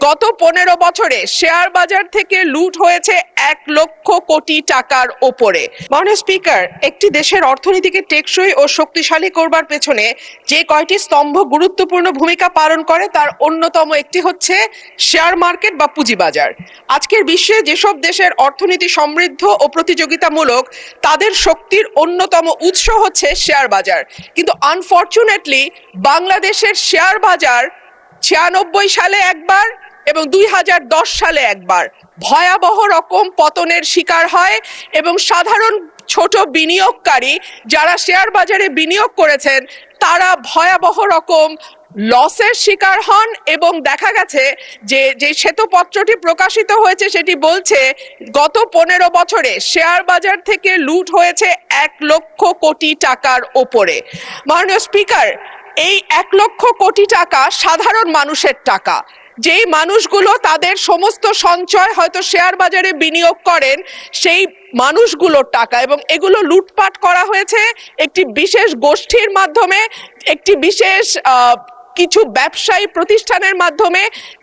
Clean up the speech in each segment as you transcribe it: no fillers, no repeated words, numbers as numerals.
গত 15 বছরে শেয়ার বাজার থেকে লুট হয়েছে 1 লক্ষ কোটি টাকার ওপরে। মাননীয় স্পিকার, একটি দেশের অর্থনীতিকে টেকসই ও শক্তিশালী করবার পেছনে যে কয়টি স্তম্ভ গুরুত্বপূর্ণ ভূমিকা পালন করে তার অন্যতম একটি হচ্ছে শেয়ার মার্কেট বা পুঁজিবাজার। আজকের বিশ্বে যেসব দেশের অর্থনীতি সমৃদ্ধ ও প্রতিযোগিতামূলক তাদের শক্তির অন্যতম উৎস হচ্ছে শেয়ার বাজার, কিন্তু আনফরচুনেটলি বাংলাদেশের শেয়ার বাজার 96 সালে একবার এবং 2010 সালে একবার ভয়াবহ রকম পতনের শিকার হয় এবং সাধারণ ছোট বিনিয়োগকারী যারা শেয়ার বাজারে বিনিয়োগ করেছেন তারা ভয়াবহ রকম লসের শিকার হন। এবং দেখা গেছে যে শ্বেতপত্রটি প্রকাশিত হয়েছে সেটি বলছে গত 15 বছরে শেয়ার বাজার থেকে লুট হয়েছে 1 লক্ষ কোটি টাকার ওপরে। মাননীয় স্পিকার, এই 1 লক্ষ কোটি টাকা সাধারণ মানুষের টাকা, যেই মানুষগুলো তাদের সমস্ত সঞ্চয় হয়তো শেয়ার বাজারে বিনিয়োগ করেন সেই মানুষগুলোর টাকা, এবং এগুলো লুটপাট করা হয়েছে একটি বিশেষ গোষ্ঠীর মাধ্যমে, একটি বিশেষ কিছু ব্যবসায়ী প্রতিষ্ঠানের মাধ্যমে,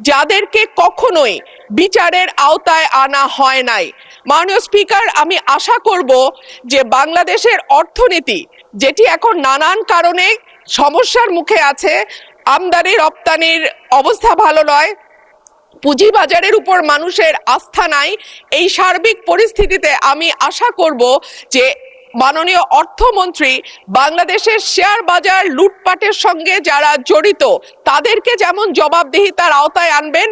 যাদেরকে কখনোই বিচারের আওতায় আনা হয় নাই। মাননীয় স্পিকার, আমি আশা করব যে বাংলাদেশের অর্থনীতি যেটি এখন নানান কারণে সমস্যার মুখে আছে, আমদানি রপ্তানির অবস্থা ভালো নয়, পুঁজিবাজারের উপর মানুষের আস্থা নাই, এই সার্বিক পরিস্থিতিতে আমি আশা করব যে মাননীয় অর্থমন্ত্রী বাংলাদেশের শেয়ার বাজার লুটপাটের সঙ্গে যারা জড়িত তাদেরকে যেমন জবাবদিহিতার আওতায় আনবেন,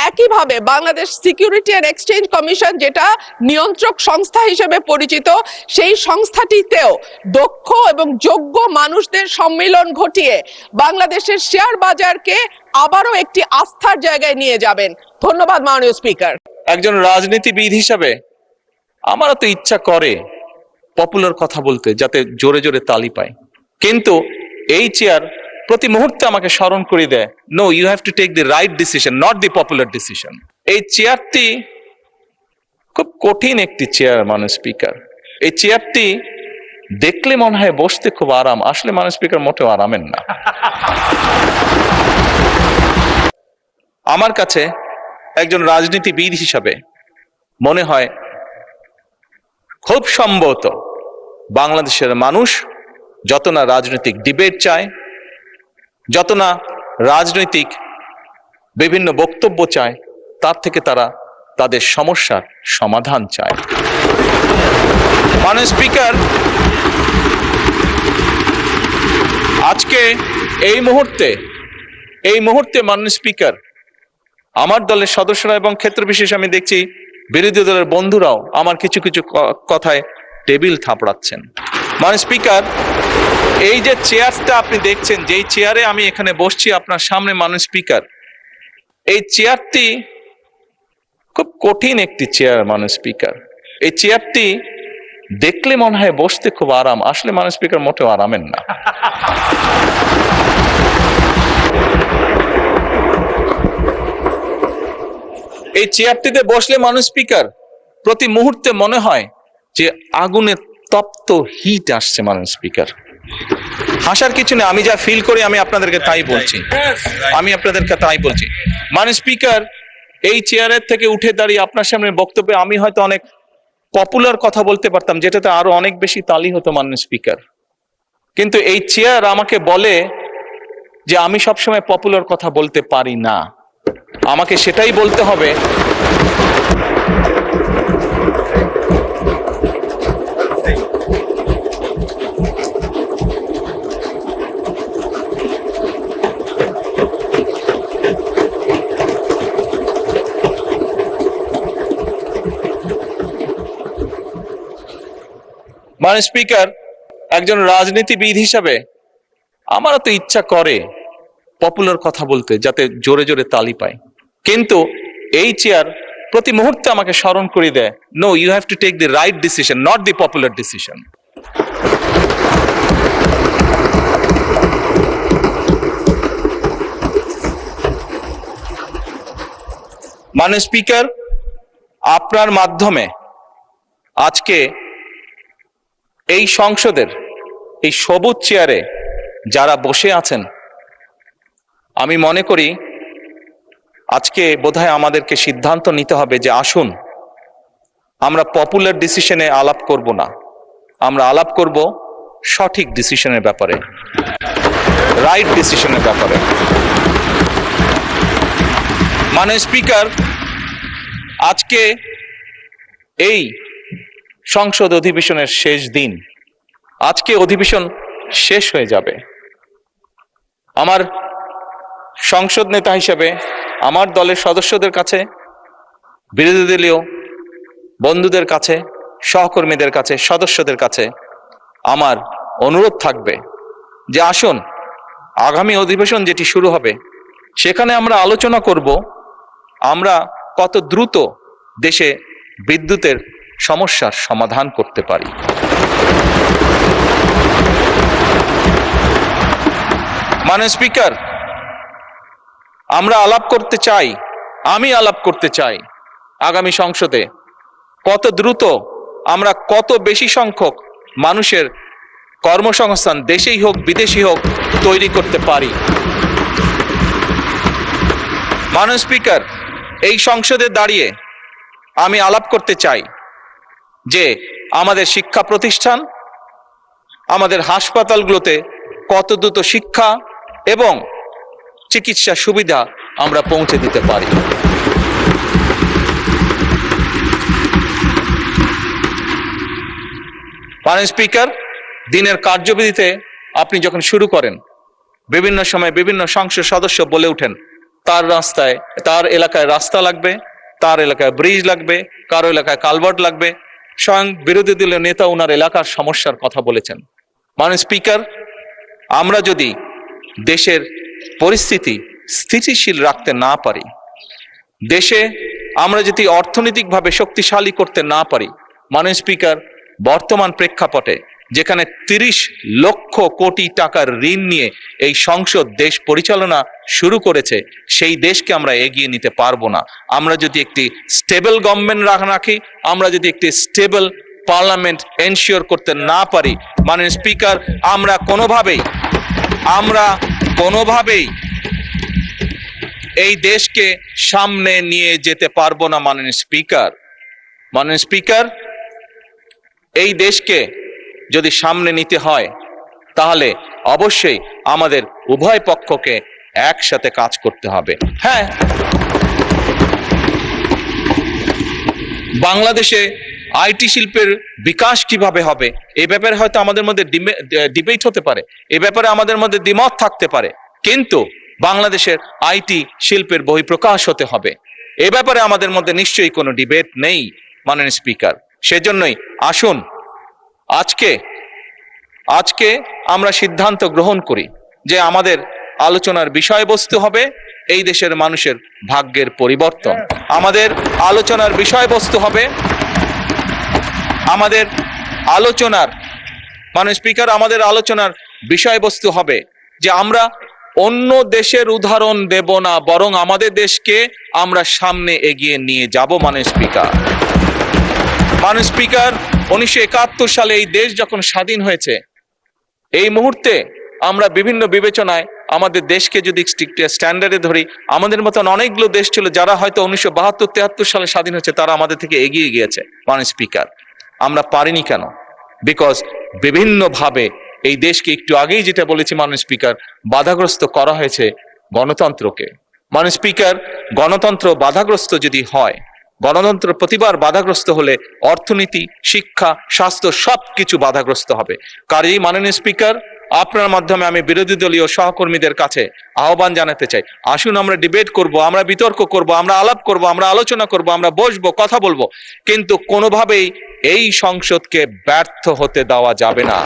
একইভাবে Bangladesh security and exchange commission যেটা নিয়ন্ত্রক সংস্থা হিসেবে পরিচিত সেই সংস্থাটিতেও দক্ষ এবং যোগ্য মানুষদের সম্মিলন ঘটিয়ে বাংলাদেশের শেয়ার বাজারকে আবারও একটি আস্থার জায়গায় নিয়ে যাবেন। ধন্যবাদ মাননীয় স্পিকার। একজন রাজনীতিবিদ হিসাবে আমারও তো ইচ্ছা করে পপুলার কথা বলতে, যাতে জোরে জোরে তালি পায়, কিন্তু এই চেয়ার প্রতি মুহূর্তে আমাকে স্মরণ করে দেয়, no, you have to take the right decision, not the popular decision. এই চেয়ারটি খুব কঠিন একটি চেয়ার মাননীয় স্পিকার। এই চেয়ারটি দেখলে মনে হয় বসতে খুব আরাম, আসলে মাননীয় স্পিকার মোটেও আরামের না। আমার কাছে একজন রাজনীতিবিদ হিসাবে মনে হয় খুব সম্ভবত বাংলাদেশের মানুষ যত না রাজনৈতিক ডিবেট চায়, যত না রাজনৈতিক বিভিন্ন বক্তব্য চায়, তার থেকে তারা তাদের সমস্যার সমাধান চায়। মাননীয় স্পিকার, আজকে এই মুহূর্তে মাননীয় স্পিকার, আমার দলের সদস্যরা এবং ক্ষেত্র বিশেষ আমি দেখছি বিরোধী দলের বন্ধুরাও আমার কিছু কিছু কথায় টেবিল থাপড়াচ্ছেন। মাননীয় স্পিকার, এই যে চেয়ারটা আপনি দেখছেন, যেই চেয়ারে আমি এখানে বসছি আপনার সামনে মাননীয় স্পিকার, এই চেয়ারটি খুব কঠিন একটি চেয়ার মাননীয় স্পিকার। এই চেয়ারটি দেখলে মনে হয় বসতে খুব আরাম, আসলে মাননীয় স্পিকার মোটেও আরামের না। এই চেয়ারটিতে বসলে মাননীয় স্পিকার প্রতি মুহূর্তে মনে হয় যে আগুনের তপ্ত হিট আসছে মাননীয় স্পিকার। হাসার কিছু নেই, আমি যা ফিল করি আমি আপনাদেরকে তাই বলছি, মাননীয় স্পিকার, এই চেয়ারের থেকে উঠে দাঁড়িয়ে আপনার সামনে বক্তব্যে আমি হয়তো অনেক পপুলার কথা বলতে পারতাম, যেটাতে আরো অনেক বেশি তালি হতো মাননীয় স্পিকার, কিন্তু এই চেয়ার আমাকে বলে যে আমি সবসময় পপুলার কথা বলতে পারি না, আমাকে সেটাই বলতে হবে। মাননীয় স্পিকার, একজন রাজনীতিবিদ হিসাবে আমারও তো ইচ্ছা করে পপুলার কথা বলতে, যাতে জোরে জোরে তালি পায়, কিন্তু এই চেয়ার প্রতি মুহূর্তে আমাকে স্মরণ করে দেয়, no, you have to take the right decision, not the popular decision. মাননীয় স্পিকার, আপনার মাধ্যমে আজকে এই সংসদের এই সবুজ চেয়ারে যারা বসে আছেন, আমি মনে করি আজকে বোধহয় আমাদেরকে সিদ্ধান্ত নিতে হবে যে আসুন আমরা পপুলার ডিসিশনে আলাপ করব না, আমরা আলাপ করব সঠিক ডিসিশনের ব্যাপারে, রাইট ডিসিশনের ব্যাপারে। মাননীয় স্পিকার, আজকে এই সংসদ অধিবেশনের শেষ দিন, আজকে অধিবেশন শেষ হয়ে যাবে। আমার সংসদ নেতা হিসেবে আমার দলের সদস্যদের কাছে, বিরোধী দলীয় বন্ধুদের কাছে, সহকর্মীদের কাছে, সদস্যদের কাছে আমার অনুরোধ থাকবে যে আসুন আগামী অধিবেশন যেটি শুরু হবে সেখানে আমরা আলোচনা করব আমরা কত দ্রুত দেশে বিদ্যুতের সমস্যার সমাধান করতে পারি। মাননীয় স্পিকার, আমরা আলাপ করতে চাই, আমি আলাপ করতে চাই আগামী সংসদে কত দ্রুত আমরা কত বেশি সংখ্যক মানুষের কর্মসংস্থান দেশেই হোক বিদেশি হোক তৈরি করতে পারি। মাননীয় স্পিকার, এই সংসদে দাঁড়িয়ে আমি আলাপ করতে চাই যে আমাদের শিক্ষা প্রতিষ্ঠান, আমাদের হাসপাতালগুলোতে কত দ্রুত শিক্ষা এবং চিকিৎসা সুবিধা আমরা পৌঁছে দিতে পারি। মাননীয় স্পিকার, দিনের কার্যবিধিতে আপনি যখন শুরু করেন বিভিন্ন সময় বিভিন্ন সংসদ সদস্য বলে ওঠেন তার রাস্তায়, তার এলাকায় রাস্তা লাগবে, তার এলাকায় ব্রিজ লাগবে, কারো এলাকায় কালভার্ট লাগবে। স্বয়ং বিরোধী দলীয় নেতা ওনার এলাকার সমস্যার কথা বলেছেন। মাননীয় স্পিকার, আমরা যদি দেশের পরিস্থিতি স্থিতিশীল রাখতে না পারি, দেশে আমরা যদি অর্থনৈতিকভাবে শক্তিশালী করতে না পারি, মাননীয় স্পিকার, বর্তমান প্রেক্ষাপটে যেখানে 30 লক্ষ কোটি টাকার ঋণ নিয়ে এই সংসদ দেশ পরিচালনা শুরু করেছে, সেই দেশকে আমরা এগিয়ে নিতে পারবো না। আমরা যদি একটি স্টেবল গভর্নমেন্ট রাখি, আমরা যদি একটি স্টেবল পার্লামেন্ট এনশিওর করতে না পারি, মাননীয় স্পিকার, আমরা কোনোভাবেই এই দেশকে সামনে নিয়ে যেতে পারবো না। মাননীয় স্পিকার, এই দেশকে যদি সামনে নিতে হয় তাহলে অবশ্যই আমাদের উভয় পক্ষকে একসাথে কাজ করতে হবে। হ্যাঁ, বাংলাদেশে আইটি শিল্পের বিকাশ কিভাবে হবে এই ব্যাপারে হয়তো আমাদের মধ্যে ডিবেট হতে পারে, এ ব্যাপারে আমাদের মধ্যে দ্বিমত থাকতে পারে, কিন্তু বাংলাদেশের আইটি শিল্পের বহিঃপ্রকাশ হতে হবে, এ ব্যাপারে আমাদের মধ্যে নিশ্চয়ই কোনো ডিবেট নেই। মাননীয় স্পিকার, সেজন্যই আসুন আজকে আমরা সিদ্ধান্ত গ্রহণ করি যে আমাদের আলোচনার বিষয়বস্তু হবে এই দেশের মানুষের ভাগ্যের পরিবর্তন। আমাদের আলোচনার বিষয়বস্তু হবে মাননীয় স্পিকার, আমাদের আলোচনার বিষয়বস্তু হবে যে আমরা অন্য দেশের উদাহরণ দেব না, বরং আমাদের দেশকে আমরা সামনে এগিয়ে নিয়ে যাব। মাননীয় স্পিকার, 1971 সালে এই দেশ যখন স্বাধীন হয়েছে, এই মুহূর্তে আমরা বিভিন্ন বিবেচনায় আমাদের দেশকে যদি স্ট্যান্ডার্ডে ধরি, আমাদের মতন অনেকগুলো দেশ ছিল যারা হয়তো 1972-73 সালে স্বাধীন হয়েছে, তারা আমাদের থেকে এগিয়ে গিয়েছে। মাননীয় স্পিকার, আমরা পারিনি কেন? বিকজ বিভিন্নভাবে এই দেশকে, একটু আগেই যেটা বলেছি মাননীয় স্পিকার, বাধাগ্রস্ত করা হয়েছে গণতন্ত্রকে। মাননীয় স্পিকার, গণতন্ত্র বাধাগ্রস্ত যদি হয়, গণতন্ত্র প্রতিবার বাধাগ্রস্ত হলে অর্থনীতি, শিক্ষা, স্বাস্থ্য সবকিছু বাধাগ্রস্ত হবে। কাজেই মাননীয় স্পিকার, আপনার মাধ্যমে আমি বিরোধী দলীয় সহকর্মীদের কাছে আহ্বান জানাতে চাই, আসুন আমরা ডিবেট করব, আমরা বিতর্ক করব, আমরা আলাপ করব, আমরা আলোচনা করব, আমরা বসবো, কথা বলবো, কিন্তু কোনোভাবেই এই সংসদকে ব্যর্থ হতে দেওয়া যাবে না।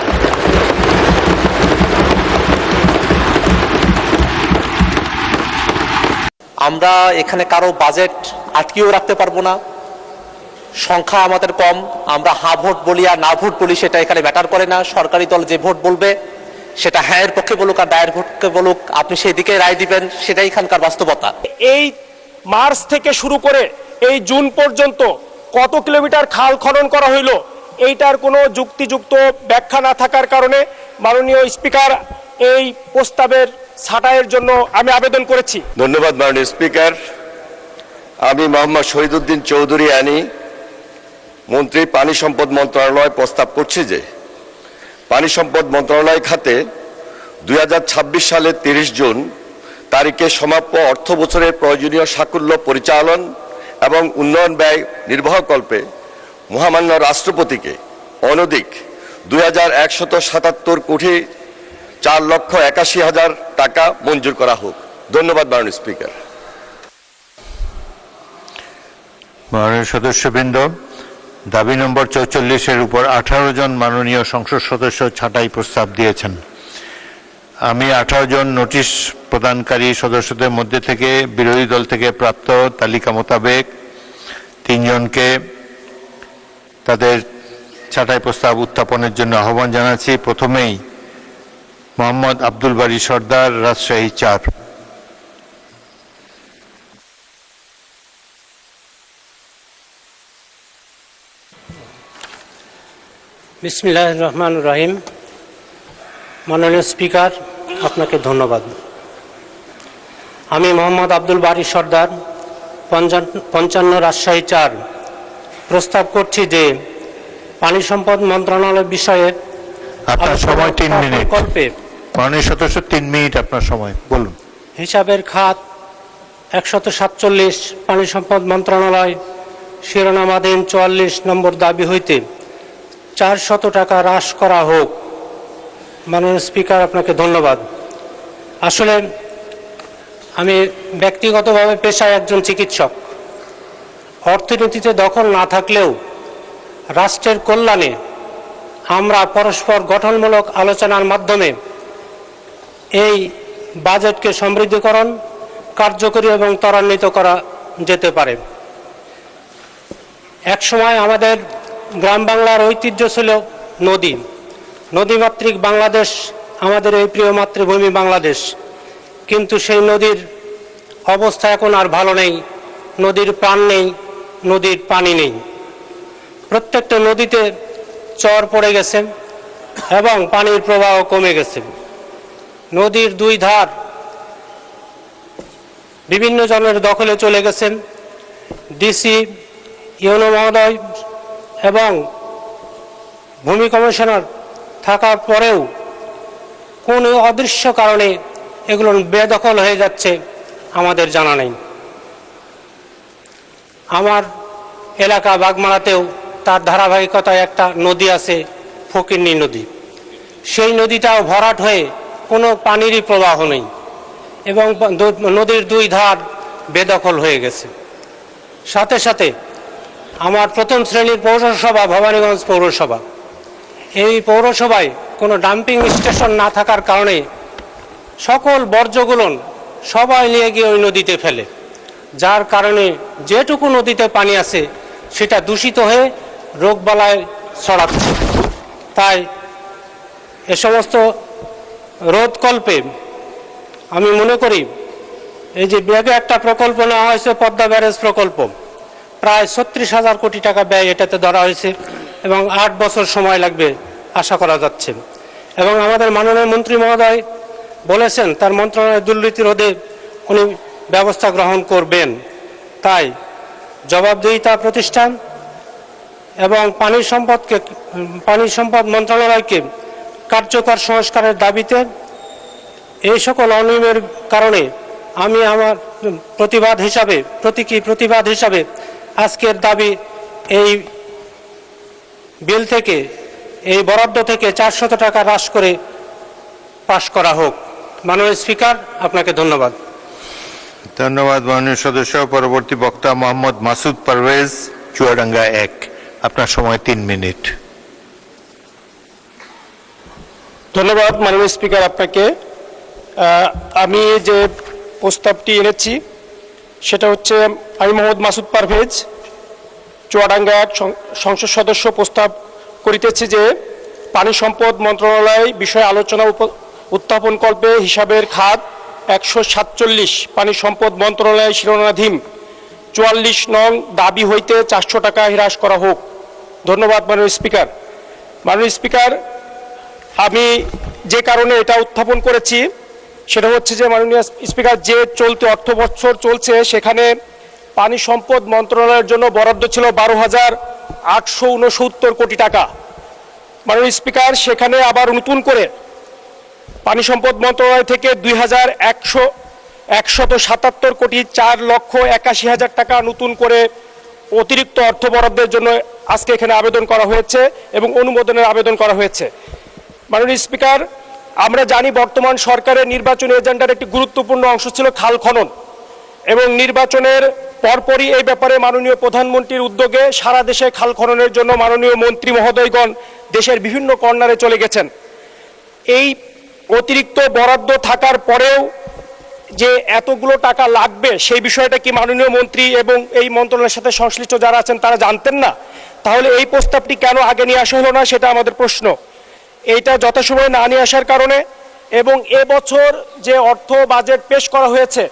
আমরা এখানে কারো বাজেট আটকিয়েও রাখতে পারবো না। সংখ্যা আমাদের কম, আমরা হা ভোট বলি আর না ভোট বলি, সেটা এখানে ম্যাটার করে না। সরকারি দল যে ভোট বলবে সেটা হ্যাঁ এর পক্ষে বলুক আর দায়ের পক্ষে বলুক, আপনি সেই দিকে রায় দিবেন, সেটাই এখানকার বাস্তবতা। এই মার্চ থেকে শুরু করে এই জুন পর্যন্ত কত কিলোমিটার খাল খনন করা হইলো, এইটার কোনো যুক্তিযুক্ত ব্যাখ্যা না থাকার কারণে মাননীয় স্পিকার, এই প্রস্তাবের ছাঁটাইয়ের জন্য আমি আবেদন করেছি। ধন্যবাদ মাননীয় স্পিকার। আমি মোহাম্মদ শহীদুদ্দিন চৌধুরী আনি মন্ত্রী পানি সম্পদ মন্ত্রণালয় প্রস্তাব করছি যে পানি সম্পদ মন্ত্রণালয় খাতে 2026 সালের 30 জুন তারিখে সমাপ্য অর্থ বছরের প্রয়োজনীয় সাকুল্য পরিচালন এবং উন্নয়ন ব্যয় নির্বাহকল্পে মহামান্য রাষ্ট্রপতিকে অনধিক 2177 কোটি 4,81,000 টাকা মঞ্জুর করা হোক। ধন্যবাদ মাননীয় স্পিকার। মাননীয় সদস্যবৃন্দ, দাবি নম্বর 44-এর উপর 18 জন মাননীয় সংসদ সদস্য ছাঁটাই প্রস্তাব দিয়েছেন। আমি 18 জন নোটিশ প্রদানকারী সদস্যদের মধ্যে থেকে বিরোধী দল থেকে প্রাপ্ত তালিকা মোতাবেক 3 জনকে তাদের ছাঁটাই প্রস্তাব উত্থাপনের জন্য আহ্বান জানাচ্ছি। প্রথমেই মোহাম্মদ আব্দুল বারী সর্দার, রাজশাহী 4। বিসমিল্লাহির রহমানির রহিম। মাননীয় স্পিকার, আপনাকে ধন্যবাদ। আমি মোহাম্মদ আব্দুল বারী সর্দার, 55 রাজশাহী 4 প্রস্তাব করছি যে পানি সম্পদ মন্ত্রণালয় বিষয়ে আপনার সময় 3 মিনিট। কল্পে মাননীয় সদস্য 3 মিনিট আপনার সময়, বলুন। হিসাবের খাত 147 পানি সম্পদ মন্ত্রণালয় শিরোনামাধীন 44 নম্বর দাবি হইতে 400 টাকা হ্রাস করা হোক। মাননীয় স্পিকার, আপনাকে ধন্যবাদ। আসলে আমি ব্যক্তিগতভাবে পেশায় একজন চিকিৎসক। অর্থনীতিতে দখল না থাকলেও রাষ্ট্রের কল্যাণে আমরা পরস্পর গঠনমূলক আলোচনার মাধ্যমে এই বাজেটকে সমৃদ্ধকরণ, কার্যকরী এবং ত্বরান্বিত করা যেতে পারে। একসময় আমাদের গ্রাম বাংলার ঐতিহ্য ছিল নদী, নদীমাতৃক বাংলাদেশ আমাদের এই প্রিয় মাতৃভূমি বাংলাদেশ। কিন্তু সেই নদীর অবস্থা এখন আর ভালো নেই। নদীর প্রাণ নেই, নদীর পানি নেই। প্রত্যেকটা নদীতে চর পড়ে গেছে এবং পানির প্রবাহ কমে গেছে। নদীর 2 ধার বিভিন্ন জনের দখলে চলে গেছে। ডিসি, ইউনো মহোদয় এবং ভূমি কমিশনার থাকার পরেও কোন অদৃশ্য কারণে এগুলো বেদখল হয়ে যাচ্ছে আমাদের জানা নেই। আমার এলাকা বাগমারাতেও তার ধারাবাহিকতায় একটা নদী আছে, ফকিরনী নদী। সেই নদীটাও ভরাট হয়ে কোনো পানিরই প্রবাহ নেই এবং নদীর 2 ধার বেদখল হয়ে গেছে। সাথে সাথে আমার প্রথম শ্রেণীর পৌরসভা ভবানীগঞ্জ পৌরসভা, এই পৌরসভায় কোনো ডাম্পিং স্টেশন না থাকার কারণে সকল বর্জ্যগুলো সবাই নিয়ে গিয়ে ওই নদীতে ফেলে, যার কারণে যেটুকু নদীতে পানি আছে সেটা দূষিত হয়ে রোগবালাই ছড়াচ্ছে। তাই এ সমস্ত রোধকল্পে আমি মনে করি এই যে ব্যাগে একটা প্রকল্প নেওয়া হয়েছে, পদ্মা ব্যারেজ প্রকল্প, প্রায় 36,000 কোটি টাকা ব্যয় এটাতে ধরা হয়েছে এবং 8 বছর সময় লাগবে আশা করা যাচ্ছে। এবং আমাদের মাননীয় মন্ত্রী মহোদয় বলেছেন তার মন্ত্রণালয়ের দুর্নীতি রোধে উনি ব্যবস্থা গ্রহণ করবেন। তাই জবাবদিহিতা প্রতিষ্ঠান এবং পানি সম্পদ মন্ত্রণালয়কে কার্যকর সংস্কারের দাবিতে এই সকল অনিয়মের কারণে আমি আমার প্রতিবাদ হিসাবে আজকের দাবি এই বিল থেকে, এই বরাদ্দ থেকে 400 টাকা হ্রাস করে পাশ করা হোক। মাননীয় স্পিকার, আপনাকে ধন্যবাদ। ধন্যবাদ মাননীয় সদস্য। পরবর্তী বক্তা মোহাম্মদ মাসুদ পারভেজ, চুয়াডাঙ্গা 1। আপনার সময় 3 মিনিট। ধন্যবাদ মাননীয় স্পিকার আপনাকে। আমি যে প্রস্তাবটি এনেছি সেটা হচ্ছে, আমি মোহাম্মদ মাসুদ পারভেজ, চুয়াডাঙ্গা 1 সংসদ সদস্য, প্রস্তাব করিতেছি যে পানি সম্পদ মন্ত্রণালয় বিষয়ে আলোচনা উত্থাপন কল্পে হিসাবের খাত 147 পানি সম্পদ মন্ত্রণালয় শিরোনামাধীন 44 নং দাবি হইতে 400 টাকা হ্রাস করা হোক। ধন্যবাদ মাননীয় স্পিকার। মাননীয় স্পিকার, আমি যে কারণে এটা উত্থাপন করেছি সেটা হচ্ছে যে মাননীয় স্পিকার, যে চলতি অর্থবছর চলছে সেখানে পানি সম্পদ মন্ত্রণালয়ের জন্য বরাদ্দ ছিল 12,869 কোটি টাকা। মাননীয় স্পিকার, সেখানে আবার নতুন করে পানি সম্পদ মন্ত্রণালয় থেকে 2,177 কোটি 4,81,000 টাকা নতুন করে অতিরিক্ত অর্থ বরাদ্দের জন্য আজকে এখানে আবেদন করা হয়েছে এবং অনুমোদনের আবেদন করা হয়েছে। মাননীয় স্পিকার, আমরা জানি বর্তমান সরকারের নির্বাচনী এজেন্ডার একটি গুরুত্বপূর্ণ অংশ ছিল খাল খনন, এবং নির্বাচনের পরপরই এই ব্যাপারে মাননীয় প্রধানমন্ত্রীর উদ্যোগে সারা দেশে খাল খননের জন্য মাননীয় মন্ত্রী মহোদয়গণ দেশের বিভিন্ন কর্নারে চলে গেছেন। এই অতিরিক্ত বরাদ্দ থাকার পরেও যে এতগুলো টাকা লাগবে সেই বিষয়টা কি মাননীয় মন্ত্রী এবং এই মন্ত্রণালয়ের সাথে সংশ্লিষ্ট যারা আছেন তারা জানতেন না? তাহলে এই প্রস্তাবটি কেন আগে নিয়ে আসা হলো না, সেটা আমাদের প্রশ্ন। এইটা যথাসময়ে না নিয়ে আসার কারণে এবং এবছর যে অর্থ বাজেট পেশ করা হয়েছে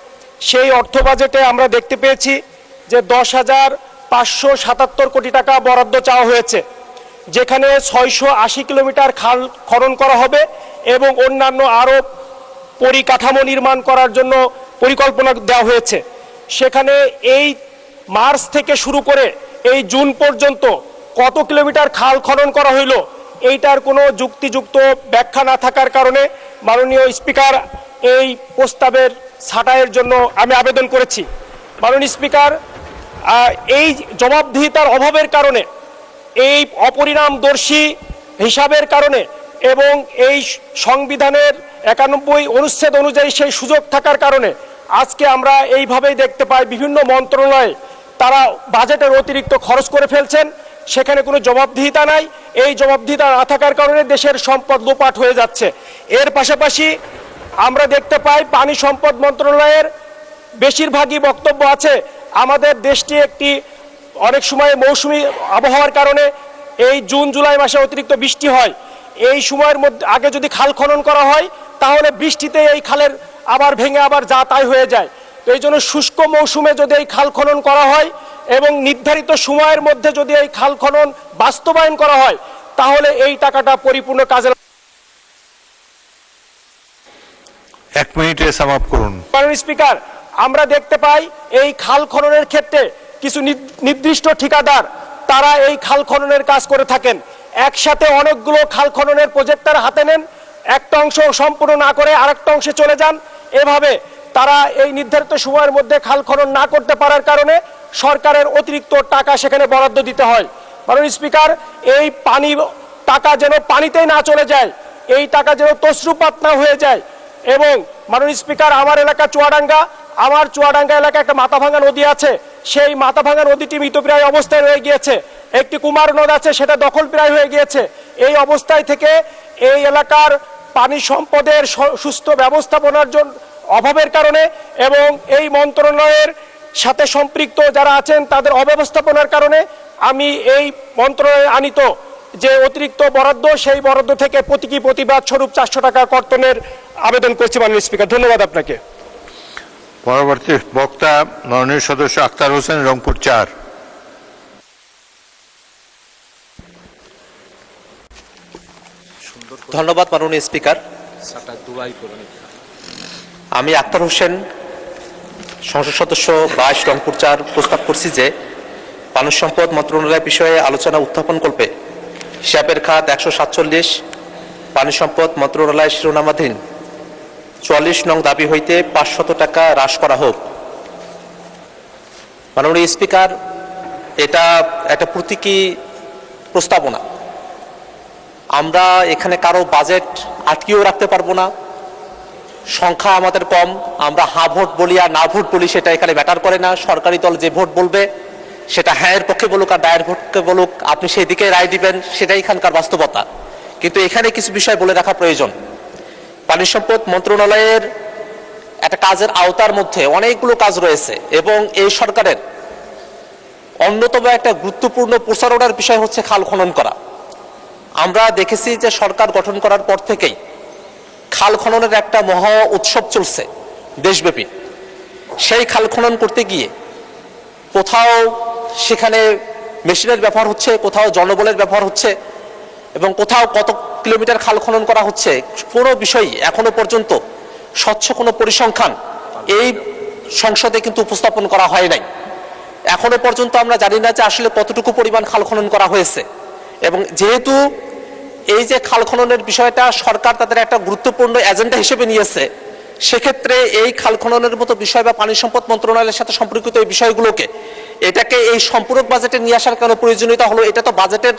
সেই অর্থ বাজেটে আমরা দেখতে পেয়েছি যে 10,577 কোটি টাকা বরাদ্দ চাওয়া হয়েছে, যেখানে 680 কিলোমিটার খাল খনন করা হবে এবং অন্যান্য আরও পরিকাঠামো নির্মাণ করার জন্য পরিকল্পনা দেওয়া হয়েছে। সেখানে এই মার্চ থেকে শুরু করে এই জুন পর্যন্ত কত কিলোমিটার খাল খনন করা হইল, এইটার কোনো যুক্তিযুক্ত ব্যাখ্যা না থাকার কারণে মাননীয় স্পিকার এই প্রস্তাবের ছাঁটাইয়ের জন্য আমি আবেদন করেছি। মাননীয় স্পিকার, এই জবাবদিহিতার অভাবের কারণে, এই অপরিণামদর্শী হিসাবের কারণে এবং এই সংবিধানের 91 অনুচ্ছেদ অনুযায়ী সেই সুযোগ থাকার কারণে আজকে আমরা এইভাবেই দেখতে পাই বিভিন্ন মন্ত্রণালয়ে তারা বাজেটের অতিরিক্ত খরচ করে ফেলছেন, সেখানে কোনো জবাবদিহিতা নাই। এই জবাবদিহিতা না থাকার কারণে দেশের সম্পদ লোপাট হয়ে যাচ্ছে। এর পাশাপাশি আমরা দেখতে পাই পানি সম্পদ মন্ত্রণালয়ের বেশিরভাগই বক্তব্য আছে আমাদের দেশটি একটি অনেক সময় মৌসুমী আবহাওয়ার কারণে এই জুন জুলাই মাসে অতিরিক্ত বৃষ্টি হয়, এই সময়ের মধ্যে আগে যদি খাল খনন করা হয় তাহলে বৃষ্টিতে এই খালের আবার ভেঙে আবার যা তাই হয়ে যায়। তো এই জন্য শুষ্ক মৌসুমে যদি এই খাল খনন করা হয় এবং নির্ধারিত সময়ের মধ্যে যদি এই খাল খনন বাস্তবায়ন করা হয় তাহলে এই টাকাটা পরিপূর্ণ কাজে। 1 মিনিটে সাম আপ করুন। মাননীয় স্পিকার, আমরা দেখতে পাই এই খাল খননের ক্ষেত্রে কিছু নির্দিষ্ট ঠিকাদার তারা এই খাল খননের কাজ করে থাকেন, একসাথে অনেকগুলো খাল খননের প্রজেক্ট তারা হাতে নেন, একটা অংশ সম্পূর্ণ না করে আরেকটা অংশে চলে যান। এভাবে তারা এই নির্ধারিত সময়ের মধ্যে খাল খনন না করতে পারার কারণে সরকারের অতিরিক্ত টাকা সেখানে বরাদ্দ দিতে হয়। মাননীয় স্পিকার, এই পানি টাকা যেন পানিতেই না চলে যায়, এই টাকা যেন তছরূপাত না হয়ে যায়। এবং মাননীয় স্পিকার, আমার এলাকা চুয়াডাঙ্গা, আমার চুয়াডাঙ্গা এলাকায় একটা মাথাভাঙ্গা নদী আছে, সেই মাথাভাঙ্গা নদীটি মৃতপ্রায় অবস্থায় রয়ে গিয়েছে। একটি কুমার নদ আছে, সেটা দখলপ্রায় হয়ে গিয়েছে। এই অবস্থায় থেকে এই এলাকার পানি সম্পদের সুস্থ ব্যবস্থাপনার জন্য অভাবের কারণে এবং এই মন্ত্রণালয়ের সাথে সম্পৃক্ত যারা আছেন তাদের অব্যবস্থাপনার কারণে আমি এই মন্ত্রণালয়ে আনিত যে অতিরিক্ত বরাদ্দ সেই বরাদ্দ থেকে প্রতিবাদ স্বরূপ 400 টাকা কর্তনের আবেদন করছি। মাননীয় স্পিকার, ধন্যবাদ আপনাকে। পরবর্তী বক্তা মাননীয় সদস্য আক্তার হোসেন, রংপুর 4। ধন্যবাদ মাননীয় স্পিকার। আমি আক্তার হোসেন, সংসদ সদস্য 22 রংপুর 4 প্রস্তাব করছি যে পানি সম্পদ মন্ত্রণালয় বিষয়ে আলোচনা উত্থাপন করবে হিসাবের খাত 147 পানি সম্পদ মন্ত্রণালয় শিরোনামাধীন 44 নং দাবি হইতে 500 টাকা হ্রাস করা হোক। মাননীয় স্পিকার, এটা একটা প্রতীকী প্রস্তাবনা। আমরা এখানে কারো বাজেট আটকিয়েও রাখতে পারবো না, সংখ্যা আমাদের কম, আমরা হ্যাঁ ভোট বলি আর না ভোট বলি সেটা এখানে ম্যাটার করে না। সরকারি দল যে ভোট বলবে সেটা হ্যাঁ এর পক্ষে বলুক আর দায়ের পক্ষে বলুক, আপনি সেই দিকে রায় দিবেন, সেটাই এখানকার বাস্তবতা। কিন্তু এখানে কিছু বিষয় বলে রাখা প্রয়োজন। পানি সম্পদ মন্ত্রণালয়ের একটা কাজের আওতার মধ্যে অনেকগুলো কাজ রয়েছে এবং এই সরকারের অন্যতম একটা গুরুত্বপূর্ণ প্রচারণার বিষয় হচ্ছে খাল খনন করা। আমরা দেখেছি যে সরকার গঠন করার পর থেকেই খাল খননের একটা মহা উৎসব চলছে দেশব্যাপী। সেই খাল খনন করতে গিয়ে কোথাও সেখানে মেশিনের ব্যবহার হচ্ছে, কোথাও জনবলের ব্যবহার হচ্ছে এবং কোথাও কত কিলোমিটার খাল খনন করা হচ্ছে, কোনো বিষয়ই এখনো পর্যন্ত স্বচ্ছ কোনো পরিসংখ্যান এই সংসদে কিন্তু উপস্থাপন করা হয় নাই। এখনো পর্যন্ত আমরা জানি না যে আসলে কতটুকু পরিমাণ খাল খনন করা হয়েছে। এবং যেহেতু এই যে খাল খননের বিষয়টা সরকার তাদের একটা গুরুত্বপূর্ণ এজেন্ডা হিসেবে নিয়েছে, সেক্ষেত্রে এই খাল খননের মতো বিষয় বা পানি সম্পদ মন্ত্রণালয়ের সাথে সম্পর্কিত এই বিষয়গুলোকে এটাকে এই সম্পূরক বাজেটে নিয়ে আসার কেন প্রয়োজনীয়তা হলো? এটা তো বাজেটের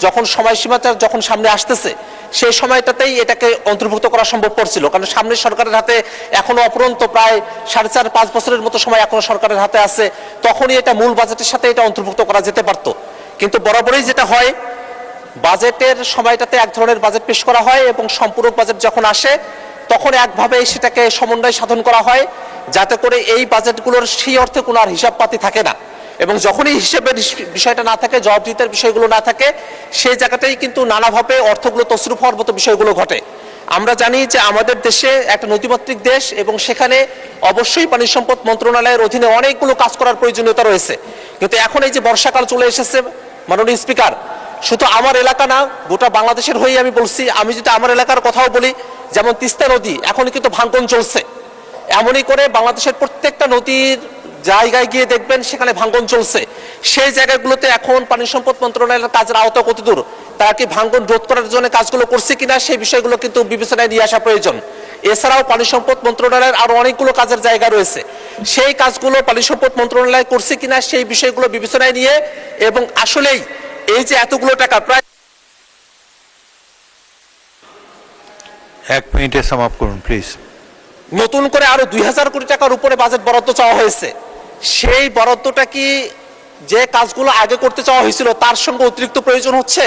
যখন সময়সীমাটা যখন সামনে আসতেছে সেই সময়টাতেই এটাকে অন্তর্ভুক্ত করা সম্ভবপর ছিল, কারণ সামনে সরকারের হাতে এখনো অপরন্ত প্রায় 4.5-5 বছরের মতো সময় এখনো সরকারের হাতে আছে, তখনই এটা মূল বাজেটের সাথে এটা অন্তর্ভুক্ত করা যেতে পারতো। কিন্তু বরাবরই যেটা হয়, বাজেটের সময়টাতে এক ধরনের বাজেট পেশ করা হয় এবং সম্পূরক বাজেট যখন আসে তখন একভাবে সেটাকে সমন্বয় সাধন করা হয়, যাতে করে এই বাজেটগুলোর সেই অর্থে কোনো আর হিসাব পাতি থাকে না। এবং যখনই হিসেবের বিষয়টা না থাকে, জবাবদিহিতার বিষয়গুলো না থাকে, সেই জায়গাটাই কিন্তু নানাভাবে অর্থগুলো তছরূপ হওয়ার মতো বিষয়গুলো ঘটে। আমরা জানি যে আমাদের দেশে একটা নদীমাতৃক দেশ এবং সেখানে অবশ্যই পানি সম্পদ মন্ত্রণালয়ের অধীনে অনেকগুলো কাজ করার প্রয়োজনীয়তা রয়েছে। কিন্তু এখন এই যে বর্ষাকাল চলে এসেছে, মাননীয় স্পিকার, শুধু আমার এলাকা না, গোটা বাংলাদেশের হয়েই আমি বলছি। আমি যদি আমার এলাকার কথাও বলি, যেমন তিস্তা নদী এখন কিন্তু ভাঙন চলছে, এমনই করে বাংলাদেশের প্রত্যেকটা নদীর জায়গায় গিয়ে দেখবেন সেখানে ভাঙন চলছে। সেই জায়গাগুলোতে এখন পানি সম্পদ মন্ত্রণালয়ের কাজের আওতা কতদূর, তারা কি ভাঙন রোধ করার জন্য কাজগুলো করছে কিনা, সেই বিষয়গুলো কিন্তু বিবেচনায় নিয়ে আসা প্রয়োজন। এছাড়াও পানি সম্পদ মন্ত্রণালয়ের আরো অনেকগুলো কাজের জায়গা রয়েছে, সেই কাজগুলো পানি সম্পদ মন্ত্রণালয় করছে কিনা সেই বিষয়গুলো বিবেচনায় নিয়ে, এবং আসলেই এই যে এতগুলো টাকা, প্রায় 1 মিনিটে সাম আপ করুন প্লিজ। নতুন করে আরো 2000 কোটি টাকার উপরে বাজেট বরাদ্দ চাওয়া হয়েছে, সেই বরাদ্দটা কি যে কাজগুলো আগে করতে চাওয়া হয়েছিল তার সঙ্গে অতিরিক্ত প্রয়োজন হচ্ছে,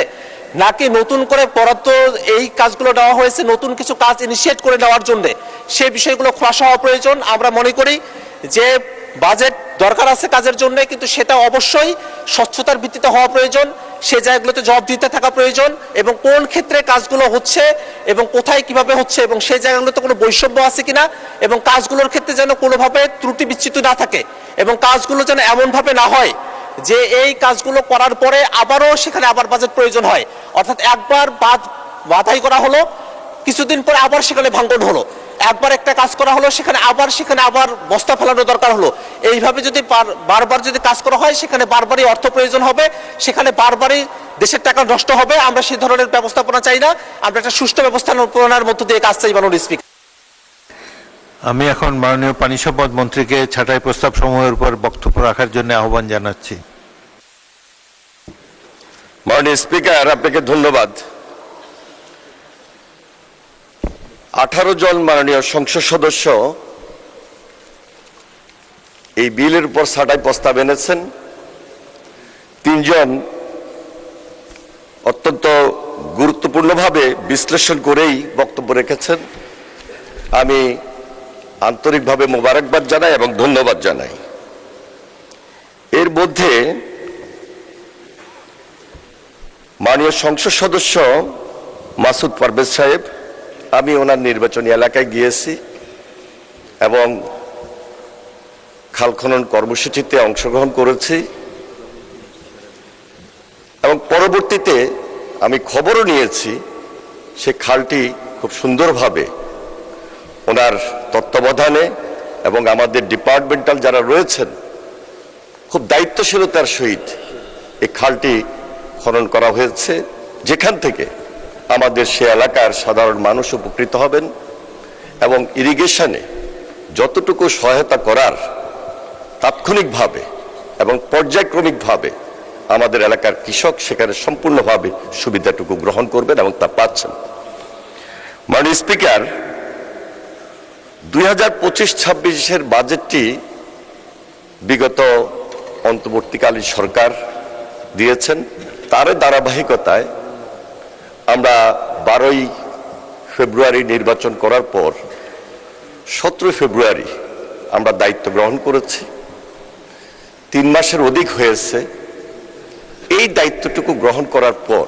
নাকি নতুন করে বরাদ্দ এই কাজগুলো দেওয়া হয়েছে নতুন কিছু কাজ ইনিশিয়েট করে নেওয়ার জন্য, সেই বিষয়গুলো খোলাসা হওয়া প্রয়োজন। আমরা মনে করি যে বাজেট দরকার আছে কাজের জন্য, কিন্তু সেটা অবশ্যই স্বচ্ছতার ভিত্তিতে হওয়া প্রয়োজন, সে জায়গাগুলোতে জবাবদিহিতা থাকা প্রয়োজন, এবং কোন ক্ষেত্রে কাজগুলো হচ্ছে এবং কোথায় কিভাবে হচ্ছে এবং সেই জায়গাগুলোতে কোনো বৈষম্য আছে কিনা, এবং কাজগুলোর ক্ষেত্রে যেন কোনোভাবে ত্রুটি বিচ্যুতি না থাকে, এবং কাজগুলো যেন এমনভাবে না হয় যে এই কাজগুলো করার পরে আবারও সেখানে আবার বাজেট প্রয়োজন হয়। অর্থাৎ একবার বাধাই করা হলো, কিছুদিন পরে আবার সেখানে ভাঙন হলো, একবার একটা কাজ করা হলো সেখানে আবার বস্তা ফেলানো দরকার হলো। এইভাবে যদি বারবার যদি কাজ করা হয়, সেখানে বারবারই অর্থ প্রয়োজন হবে, সেখানে বারবারই দেশের টাকা নষ্ট হবে। আমরা সেই ধরনের ব্যবস্থাপনা চাই না, আমরা একটা সুষ্ঠু ব্যবস্থাপনার মধ্য দিয়ে কাজ চাই। মাননীয় স্পিকার, আমি এখন মাননীয় পানি সম্পদ মন্ত্রীকে ছাঁটাই প্রস্তাব সমূহের উপর বক্তব্য রাখার জন্য আহ্বান জানাচ্ছি। মাননীয় স্পিকার, আপনাকে ধন্যবাদ। 18 জন মাননীয় সংসদ সদস্য এই বিলের উপর ছাঁটাই প্রস্তাব এনেছেন। 3 জন অত্যন্ত গুরুত্বপূর্ণভাবে বিশ্লেষণ করেই বক্তব্য রেখেছেন। আমি আন্তরিকভাবে মোবারকবাদ জানাই এবং ধন্যবাদ জানাই। এর মধ্যে মাননীয় সংসদ সদস্য মাসুদ পারভেজ সাহেব, আমি ওনার নির্বাচনী এলাকায় গিয়েছি এবং খাল খনন কর্মসূচিতে অংশগ্রহণ করেছি, এবং পরবর্তীতে আমি খবরও নিয়েছি সে খালটি খুব সুন্দরভাবে ওনার তত্ত্বাবধানে এবং আমাদের ডিপার্টমেন্টাল যারা রয়েছেন খুব দায়িত্বশীলতার সহিত এই খালটি খনন করা হয়েছে, যেখান থেকে আমাদের সে এলাকার সাধারণ মানুষ উপকৃত হবেন এবং ইরিগেশনে যতটুকু সহায়তা করার তাৎক্ষণিকভাবে এবং পর্যায়ক্রমিকভাবে আমাদের এলাকার কৃষক সেখানে সম্পূর্ণভাবে সুবিধাটুকু গ্রহণ করবেন এবং তা পাচ্ছেন। মাননীয় স্পিকার, 2025-26 বাজেটটি বিগত অন্তর্বর্তীকালীন সরকার দিয়েছেন, তার ধারাবাহিকতায় আমরা 12ই ফেব্রুয়ারি নির্বাচন করার পর 17 ফেব্রুয়ারি আমরা দায়িত্ব গ্রহণ করেছি। 3 মাসের অধিক হয়েছে। এই দায়িত্বটুকু গ্রহণ করার পর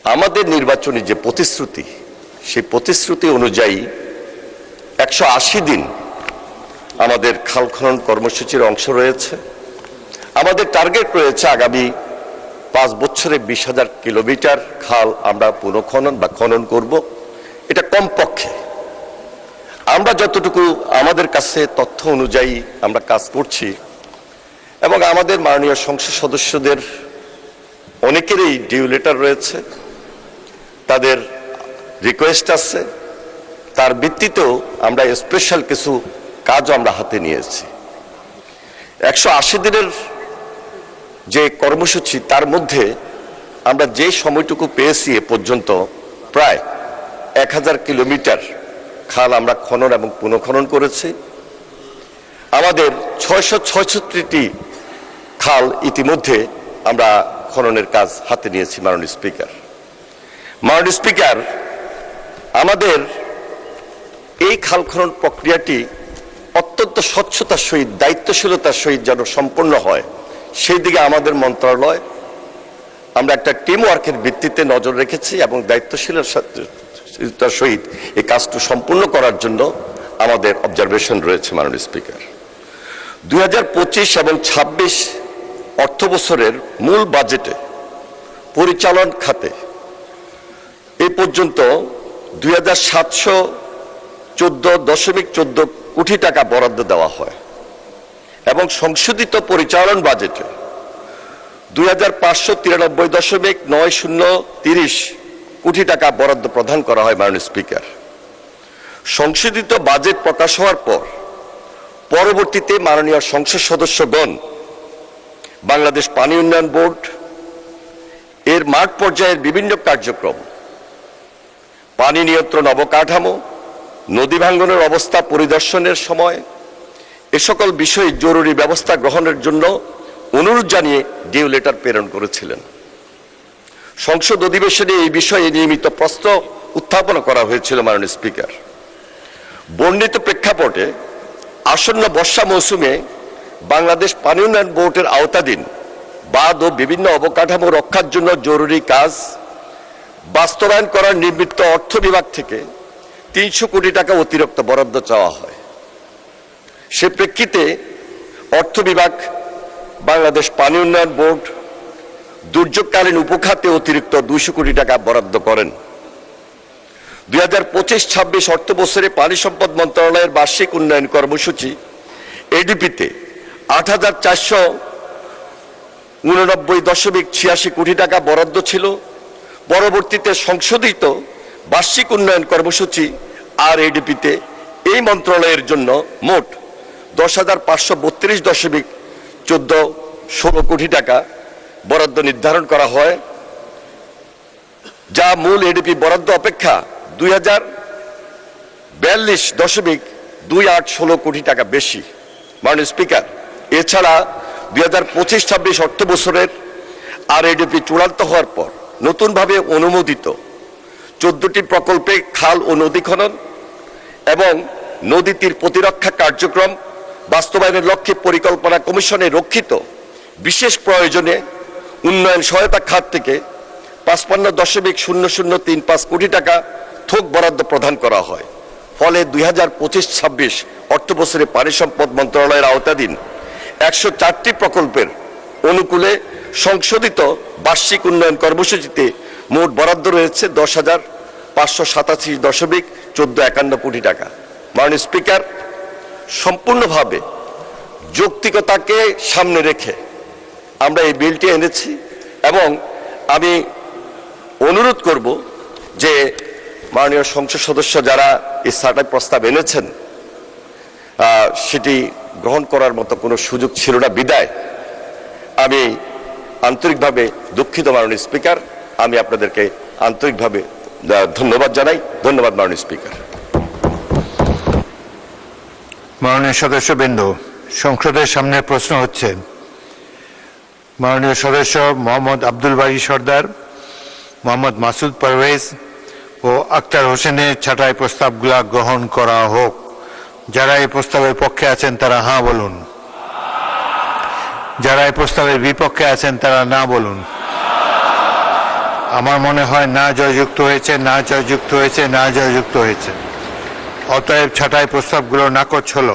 আমাদের নির্বাচনী যে প্রতিশ্রুতি, সেই প্রতিশ্রুতি অনুযায়ী 180 দিন আমাদের খাল খনন কর্মসূচির অংশ রয়েছে। আমাদের টার্গেট রয়েছে আগামী 5 বছরে 20,000 কিলোমিটার খাল আমরা পুনঃখনন বা খনন করব। এটা কমপক্ষে আমরা যতটুকু আমাদের কাছে তথ্য অনুযায়ী আমরা কাজ করছি, এবং আমাদের মাননীয় সংসদ সদস্যদের অনেকেরই ডিউ লেটার রয়েছে, তাদের রিকোয়েস্ট আছে, তার ভিত্তিতেও আমরা স্পেশাল কিছু কাজও আমরা হাতে নিয়েছি। 180 দিনের যে কর্মসূচি, তার মধ্যে আমরা যে সময়টুকু পেয়েছি এ পর্যন্ত প্রায় 1000 কিলোমিটার খাল আমরা খনন এবং পুনঃখনন করেছি। আমাদের 666টি খাল ইতিমধ্যে আমরা খননের কাজ হাতে নিয়েছি। মাননীয় স্পিকার, আমাদের এই খাল খনন প্রক্রিয়াটি অত্যন্ত স্বচ্ছতার সহিত, দায়িত্বশীলতার সহিত যেন সম্পন্ন হয়, সেই দিকে আমাদের মন্ত্রণালয় আমরা একটা টিম ওয়ার্কের ভিত্তিতে নজর রেখেছি এবং দায়িত্বশীলতার সহিত এই কাজটি সম্পূর্ণ করার জন্য আমাদের অবজারভেশন রয়েছে। মাননীয় স্পিকার, 2025 এবং 26 অর্থ বছরের মূল বাজেটে পরিচালন খাতে এই পর্যন্ত 2714.14 কোটি টাকা বরাদ্দ দেওয়া হয় এবং সংশোধিত পরিচালন বাজেটে 2593.9030 কোটি টাকা বরাদ্দ প্রদান করা হয়। মাননীয় স্পিকার, সংশোধিত বাজেট প্রকাশ হওয়ার পর পরবর্তীতে মাননীয় সংসদ সদস্যগণ বাংলাদেশ পানি উন্নয়ন বোর্ড এর মাঠ পর্যায়ের বিভিন্ন কার্যক্রম, পানি নিয়ন্ত্রণ অবকাঠামো, নদী ভাঙ্গনের অবস্থা পরিদর্শনের সময় এ সকল বিষয়ে জরুরি ব্যবস্থা গ্রহণের জন্য অনুরোধ জানিয়ে ডিউ লেটার প্রেরণ করেছিলেন। সংসদ অধিবেশনে এই বিষয়ে নিয়মিত প্রশ্ন উত্থাপন করা হয়েছিল। মাননীয় স্পিকার, বর্ণিত প্রেক্ষাপটে আসন্ন বর্ষা মৌসুমে বাংলাদেশ পানি উন্নয়ন বোর্ডের আওতাধীন বাঁধ ও বিভিন্ন অবকাঠামো রক্ষার জন্য জরুরি কাজ বাস্তবায়ন করার নিমিত্ত অর্থ বিভাগ থেকে 300 কোটি টাকা অতিরিক্ত বরাদ্দ চাওয়া হয়। সে প্রেক্ষিতে অর্থ বিভাগ বাংলাদেশ পানি উন্নয়ন বোর্ড দুর্যোগকালীন উপখাতে অতিরিক্ত 200 কোটি টাকা বরাদ্দ করেন। 2025-26 অর্থ বছরে পানি সম্পদ মন্ত্রণালয়ের বার্ষিক উন্নয়ন কর্মসূচি এডিপিতে 8489.86 কোটি টাকা বরাদ্দ ছিল। পরবর্তীতে সংশোধিত বার্ষিক উন্নয়ন কর্মসূচি আর এডিপিতে এই মন্ত্রণালয়ের জন্য মোট 10,532.16 কোটি টাকা বরাদ্দ নির্ধারণ করা হয়, যা মূল এডিপি বরাদ্দ অপেক্ষা 2042.2816 কোটি টাকা বেশি। মাননীয় স্পিকার, এছাড়া 2025-26 অর্থ বছরের আর এডিপি চূড়ান্ত হওয়ার পর নতুনভাবে অনুমোদিত 14টি প্রকল্পে খাল ও নদী খনন এবং নদী তীর প্রতিরক্ষা কার্যক্রম বাস্তবায়নের লক্ষ্যে পরিকল্পনা কমিশনে রক্ষিত বিশেষ প্রয়োজনে উন্নয়ন সহায়তা খাত থেকে 55.0035 কোটি টাকা থোক বরাদ্দ প্রদান করা হয়। ফলে 2025-26 অর্থ বছরে পানি সম্পদ মন্ত্রণালয়ের আওতাধীন 104টি প্রকল্পের অনুকূলে সংশোধিত বার্ষিক উন্নয়ন কর্মসূচিতে মোট বরাদ্দ রয়েছে 10,587.1451 কোটি টাকা। মাননীয় স্পিকার, সম্পূর্ণভাবে যৌক্তিকতাকে সামনে রেখে আমরা এই বিলটি এনেছি এবং আমি অনুরোধ করব যে মাননীয় সংসদ সদস্য যারা এই সার্টার প্রস্তাব এনেছেন সেটি গ্রহণ করার মতো কোনো সুযোগ ছিল না বিদায় আমি আন্তরিকভাবে দুঃখিত। মাননীয় স্পিকার, আমি আপনাদেরকে আন্তরিকভাবে ধন্যবাদ জানাই। ধন্যবাদ মাননীয় স্পিকার। মাননীয় সদস্যবৃন্দ, সংসদের সামনে প্রশ্ন হচ্ছে মাননীয় সদস্য মোহাম্মদ আব্দুল বারী সর্দার, মোহাম্মদ মাসুদ পারভেজ ও আক্তার হোসেনের ছাঁটাই প্রস্তাবগুলো গ্রহণ করা হোক। যারা এই প্রস্তাবের পক্ষে আছেন তারা হ্যাঁ বলুন, যারা এই প্রস্তাবের বিপক্ষে আছেন তারা না বলুন। আমার মনে হয় না জয়যুক্ত হয়েছে, না জয়যুক্ত হয়েছে, না জয়যুক্ত হয়েছে। অতএব ছাঁটাই প্রস্তাবগুলো নাকচ হলো।